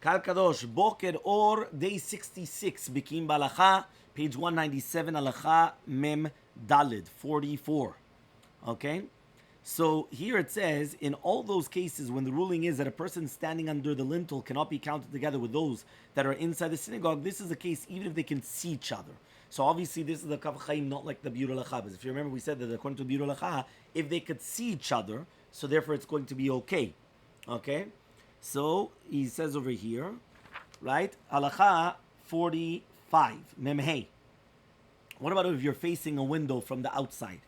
Kal Kadosh, Boker Or, day 66, Bekiim Bahalacha, page 197, Halacha Mem Dalid, 44. Okay? So here it says, in all those cases when the ruling is that a person standing under the lintel cannot be counted together with those that are inside the synagogue, this is the case even if they can see each other. So obviously this is the Kav Chaim, not like the Biur Halacha. Because if you remember, we said that according to Biur Halacha, if they could see each other, so therefore it's going to be okay. Okay? So he says over here, right? Halacha 45, Memhei. What about if you're facing a window from the outside?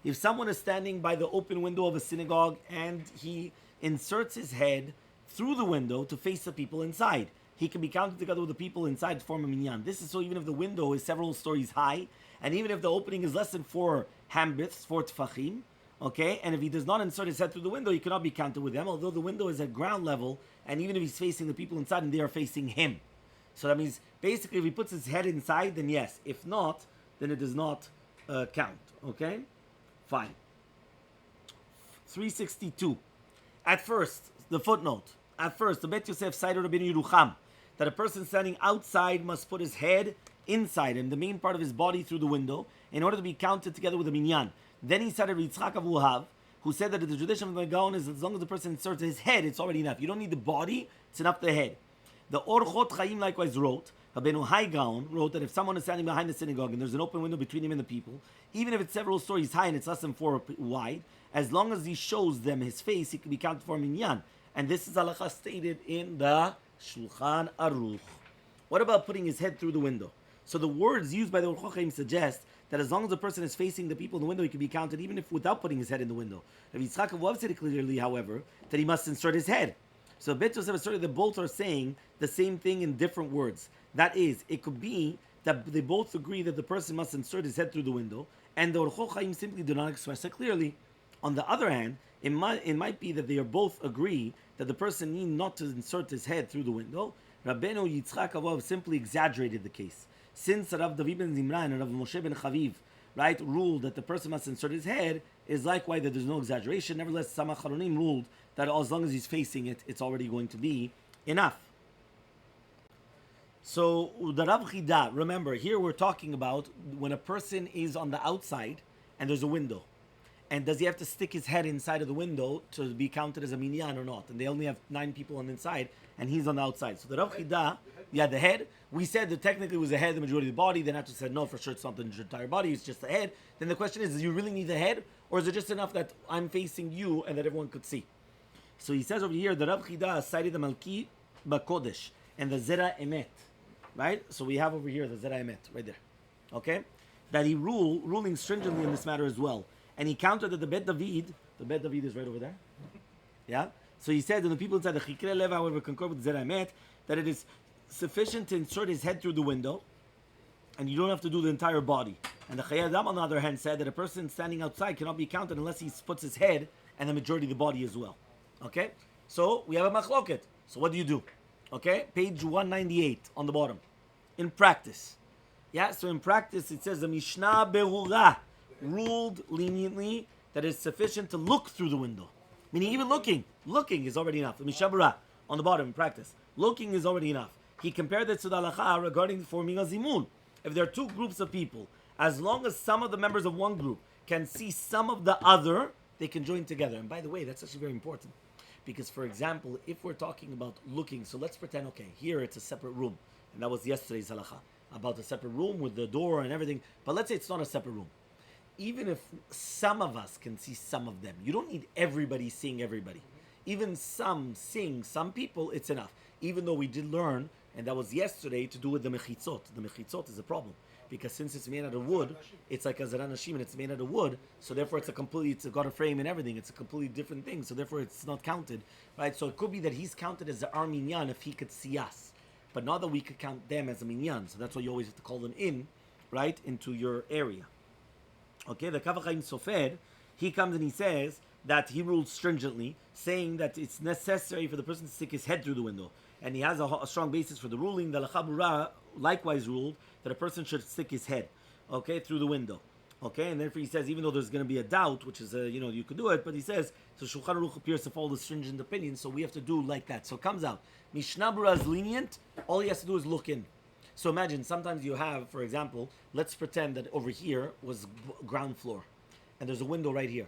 If someone is standing by the open window of a synagogue and he inserts his head through the window to face the people inside, he can be counted together with the people inside to form a minyan. This is so even if the window is several stories high, and even if the opening is less than 4 hambiths, 4 tfachim, okay, and if he does not insert his head through the window, he cannot be counted with them, although the window is at ground level, and even if he's facing the people inside and they are facing him. So that means, basically, if he puts his head inside, then yes. If not, then it does not count, okay? Fine. 362. At first, the footnote. At first, the Bet Yosef cited Rabbi Yerucham that a person standing outside must put his head inside him, the main part of his body through the window, in order to be counted together with a minyan. Then he cited Yitzchak Avuhav, who said that the tradition of the Gaon is as long as the person inserts his head, it's already enough. You don't need the body, it's enough the head. The Orchot Chaim likewise wrote, Rabbeinu Hai Gaon wrote that if someone is standing behind the synagogue and there's an open window between him and the people, even if it's several stories high and it's less than 4 wide, as long as he shows them his face, he can be counted for minyan. And this is halacha stated in the Shulchan Aruch. What about putting his head through the window? So the words used by the Orchot Chaim suggest that as long as the person is facing the people in the window, he can be counted even if without putting his head in the window. Rabbi Yitzchak Avuhav said clearly, however, that he must insert his head. So Bet Yosef asserted that both are saying the same thing in different words. That is, it could be that they both agree that the person must insert his head through the window, and the Orchot Chaim simply do not express it clearly. On the other hand, it might be that they are both agree that the person need not to insert his head through the window. Rabbeinu Yitzchak Avuhav simply exaggerated the case. Since Rav David ben Zimran and Rav Moshe ben Chaviv, right, ruled that the person must insert his head, is likewise that there's no exaggeration. Nevertheless, some Acharonim ruled that as long as he's facing it, it's already going to be enough. So the Rav Chida, remember, here we're talking about when a person is on the outside and there's a window. And does he have to stick his head inside of the window to be counted as a minyan or not? And they only have 9 people on the inside, and he's on the outside. So the Rav Chida, the head, we said that technically it was the head, the majority of the body. Then after said, no, for sure it's not the entire body, it's just the head. Then the question is, do you really need the head? Or is it just enough that I'm facing you and that everyone could see? So he says over here, the Rav Chida cited the Malki Bakodesh and the Zera Emet. Right? So we have over here the Zera Emet, right there. Okay? That he ruling stringently in this matter as well. And he countered that the Bet David is right over there. Yeah? So he said, and the people inside the Chikre Lev, however, concur with Zera Emet, that it is sufficient to insert his head through the window, and you don't have to do the entire body. And the Chayei Adam, on the other hand, said that a person standing outside cannot be counted unless he puts his head and the majority of the body as well. Okay? So we have a machloket. So what do you do? Okay? Page 198 on the bottom. In practice. Yeah, so in practice it says the Mishnah Berurah ruled leniently that it's sufficient to look through the window. Meaning even looking is already enough. The Mishnah Berurah on the bottom in practice. Looking is already enough. He compared it to the halacha regarding forming a zimun. If there are 2 groups of people, as long as some of the members of one group can see some of the other, they can join together. And by the way, that's actually very important. Because, for example, if we're talking about looking, so let's pretend, okay, here it's a separate room. And that was yesterday's halacha, about a separate room with the door and everything. But let's say it's not a separate room. Even if some of us can see some of them, you don't need everybody seeing everybody. Even some seeing some people, it's enough. Even though we did learn, and that was yesterday, to do with the mechitzot. The mechitzot is a problem. Because since it's made out of wood, it's like a Zera Nashim, and it's made out of wood, so therefore it's got a frame and everything. It's a completely different thing, so therefore it's not counted, right? So it could be that he's counted as our minyan if he could see us, but not that we could count them as a minyan. So that's why you always have to call them in, right, into your area. Okay, the Kav HaChaim Sofer, he comes and he says that he ruled stringently, saying that it's necessary for the person to stick his head through the window. And he has a strong basis for the ruling. The Halacha Berurah likewise ruled that a person should stick his head, okay, through the window. Okay, and therefore he says, even though there's going to be a doubt, which is, you could do it, but he says, so Shulchan Aruch appears to follow the stringent opinion, so we have to do like that. So it comes out. Mishnah Berurah is lenient, all he has to do is look in. So imagine, sometimes you have, for example, let's pretend that over here was ground floor, and there's a window right here.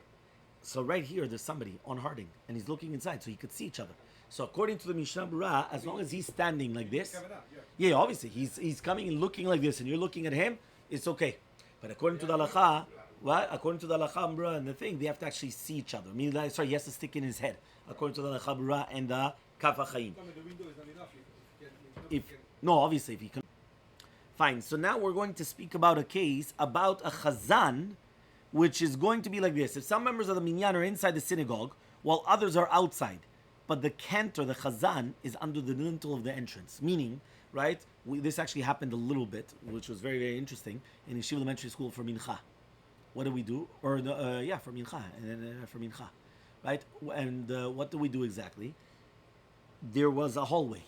So right here, there's somebody on Harding, and he's looking inside, so he could see each other. So according to the Mishnah Berurah, as long as he's standing like this, yeah, obviously, he's coming and looking like this, and you're looking at him, it's okay. But according to the halacha, according to the halacha Berurah and the thing, they have to actually see each other. I mean, he has to stick in his head, according to the halacha Berurah and the Kaf HaChaim. No, obviously, if he can. Fine. So now we're going to speak about a case about a Hazan, which is going to be like this. If some members of the Minyan are inside the synagogue, while others are outside, but the cantor, the Hazan, is under the lintel of the entrance. Meaning, right, this actually happened a little bit, which was very, very interesting, in Yeshiva Elementary School for Mincha. What do we do? Or, for Mincha, for Mincha, right? And what do we do exactly? There was a hallway.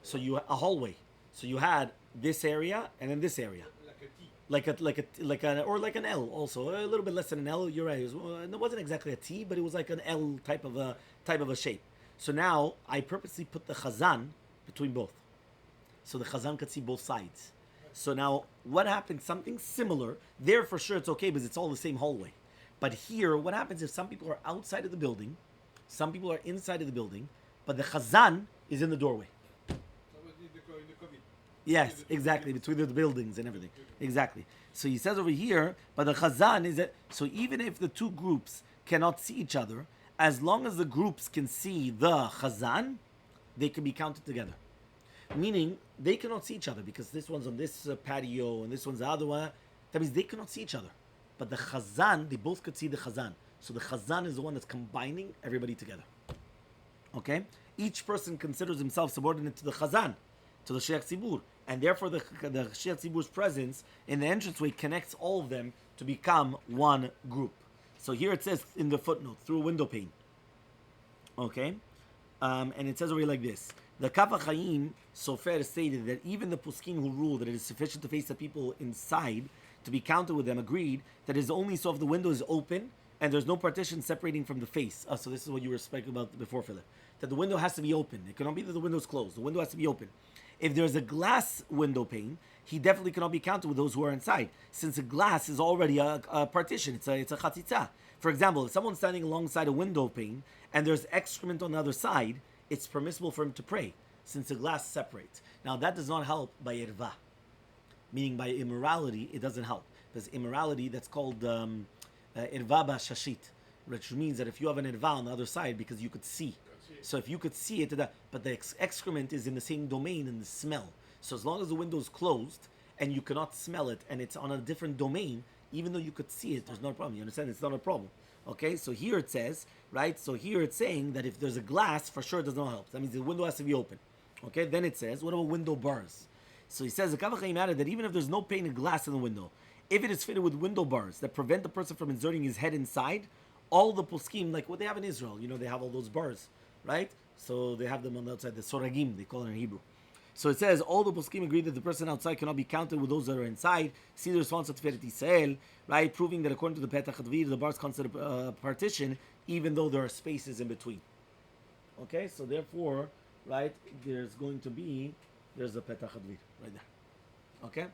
So you had this area and then this area. Like an L also, a little bit less than an L. You're right. It wasn't exactly a T, but it was like an L type of a shape. So now I purposely put the Hazan between both, so the Hazan could see both sides. So now what happens? Something similar there for sure. It's okay because it's all the same hallway. But here, what happens if some people are outside of the building, some people are inside of the building, but the Hazan is in the doorway. Yes, exactly, between the buildings and everything. Exactly. So he says over here, but the Hazan is that, so even if the two groups cannot see each other, as long as the groups can see the Hazan, they can be counted together. Meaning, they cannot see each other because this one's on this patio and this one's the other one. That means they cannot see each other. But the Hazan, they both could see the Hazan. So the Hazan is the one that's combining everybody together. Okay? Each person considers himself subordinate to the Hazan, to the Sheikh Tzibur, and therefore the Sheikh Tzibur's presence in the entranceway connects all of them to become one group. So here it says in the footnote, through a window pane. Okay? And it says over here like this. The Kaf HaChaim Sofer stated that even the Puskim who rule that it is sufficient to face the people inside to be counted with them agreed that it is only so if the window is open and there's no partition separating from the face. So this is what you were speaking about before, Philip. That the window has to be open. It cannot be that the window is closed. The window has to be open. If there's a glass window pane, he definitely cannot be counted with those who are inside, since a glass is already a partition. It's a chatzitza. For example, if someone's standing alongside a window pane and there's excrement on the other side, it's permissible for him to pray, since the glass separates. Now that does not help by irva, meaning by immorality, it doesn't help. Because immorality, that's called irva b'shashit, which means that if you have an irva on the other side, because you could see. So if you could see it, but the excrement is in the same domain in the smell. So as long as the window is closed and you cannot smell it and it's on a different domain, even though you could see it, there's no problem. You understand? It's not a problem. Okay, so here it says, right? So here it's saying that if there's a glass, for sure it does not help. That means the window has to be open. Okay, then it says, what about window bars? So he says, the Kaf HaChaim added that even if there's no pane of glass in the window, if it is fitted with window bars that prevent the person from inserting his head inside, all the poskim, like what they have in Israel, they have all those bars, right? So they have them on the outside, the soragim, they call it in Hebrew. So it says, all the poskim agree that the person outside cannot be counted with those that are inside. See the response of Tiferet Yisrael, right? Proving that according to the Petach Advir, the bars consider a partition, even though there are spaces in between. Okay, so therefore, right, there's a Petach Advir right there. Okay?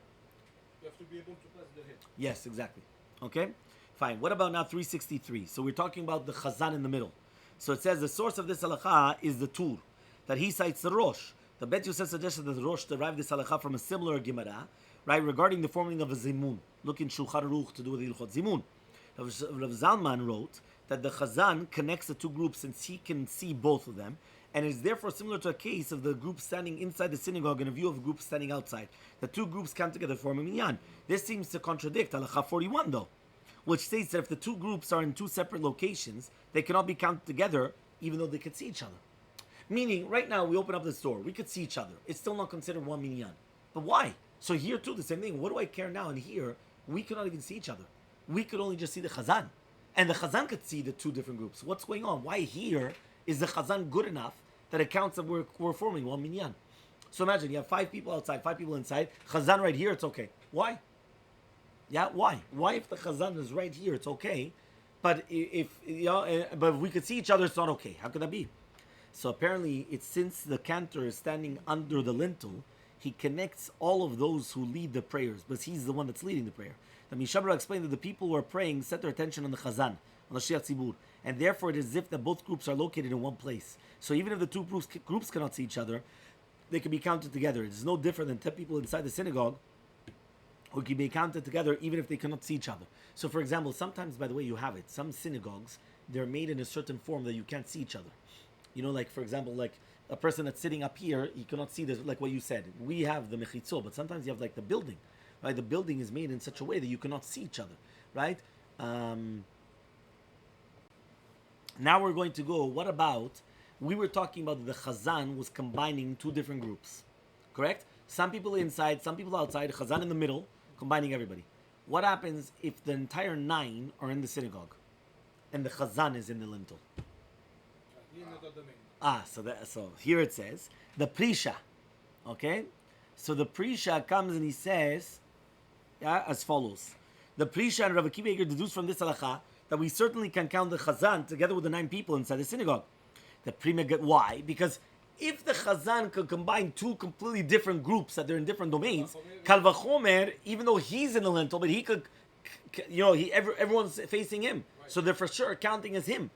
You have to be able to pass the head. Yes, exactly. Okay? Fine. What about now 363? So we're talking about the Hazan in the middle. So it says the source of this halakha is the Tur, that he cites the Rosh. The Bet Yosef suggested that the Rosh derived this halakha from a similar Gemara, right, regarding the forming of a Zimun. Look in Shulchan Aruch to do with the Ilchot Zimun. Rav Zalman wrote that the Hazan connects the two groups since he can see both of them, and is therefore similar to a case of the group standing inside the synagogue and a view of a group standing outside. The two groups come together to form a Minyan. This seems to contradict halakha 41 though, which states that if the two groups are in two separate locations, they cannot be counted together even though they could see each other. Meaning, right now we open up this door, we could see each other. It's still not considered one Minyan. But why? So here too, the same thing. What do I care now? And here, we could not even see each other. We could only just see the Hazan. And the Hazan could see the two different groups. What's going on? Why here is the Hazan good enough that it counts that we're forming one Minyan? So imagine, you have 5 people outside, 5 people inside. Hazan right here, it's okay. Why? Yeah, why? Why if the Hazan is right here, it's okay, but but if we could see each other, it's not okay. How could that be? So apparently, it's since the cantor is standing under the lintel, he connects all of those who lead the prayers, but he's the one that's leading the prayer. The Mishabra explained that the people who are praying set their attention on the Chazan, on the Shiach Tzibur, and therefore it is as if that both groups are located in one place. So even if the two groups cannot see each other, they can be counted together. It's no different than 10 people inside the synagogue who can be counted together even if they cannot see each other. So for example, sometimes, by the way, you have it. Some synagogues, they're made in a certain form that you can't see each other. You know, like for example, like a person that's sitting up here, you cannot see this, like what you said. We have the mechitzot, but sometimes you have like the building, right? The building is made in such a way that you cannot see each other, right? Now we're going to go, what about, we were talking about the Chazan was combining two different groups, correct? Some people inside, some people outside, Chazan in the middle, combining everybody. What happens if the entire 9 are in the synagogue and the Chazan is in the lintel? So here it says the Prisha, okay? So the Prisha comes and he says, as follows: the Prisha and Rabbi Kiva deduce from this halacha that we certainly can count the Chazan together with the 9 people inside the synagogue. The Prima get why? Because if the Chazan could combine two completely different groups that they're in different domains, Kal Vachomer, even though he's in the lintel, but he could, everyone's facing him, so they're for sure counting as him.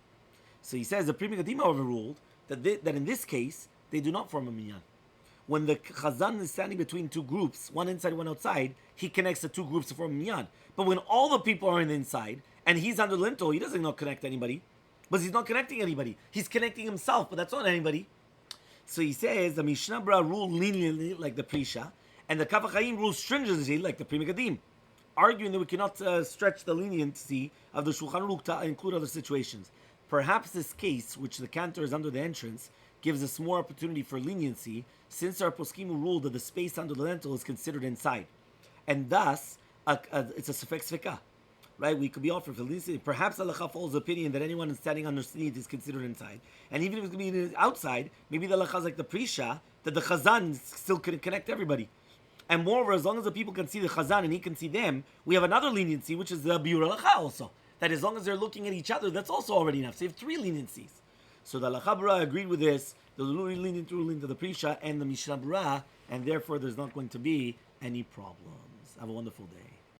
So he says the Prima Gadima overruled that in this case they do not form a minyan. When the Chazan is standing between two groups, one inside, one outside, he connects the two groups to form a minyan. But when all the people are in the inside and he's under lintel, he doesn't not connect anybody. But he's not connecting anybody. He's connecting himself, but that's not anybody. So he says the Mishnah Bra rule leniently like the Prisha, and the Kaf HaChaim rules stringently like the Prima Gadim, arguing that we cannot stretch the leniency of the Shulchan Aruch to include other situations. Perhaps this case, which the cantor is under the entrance, gives us more opportunity for leniency, since our poskim ruled that the space under the lintel is considered inside, and thus it's a sefek sveka, right? We could be offered for leniency. Perhaps halacha follows the opinion that anyone standing underneath is considered inside, and even if it's going to be outside, maybe the halacha is like the Prisha, that the Chazan still can connect everybody. And moreover, as long as the people can see the Chazan and he can see them, we have another leniency, which is the biur halacha also. That as long as they're looking at each other, that's also already enough. So you have 3 leniencies. So the Halacha Bura agreed with this, the lenient ruling to the Prisha and the Mishnah Bura, and therefore there's not going to be any problems. Have a wonderful day.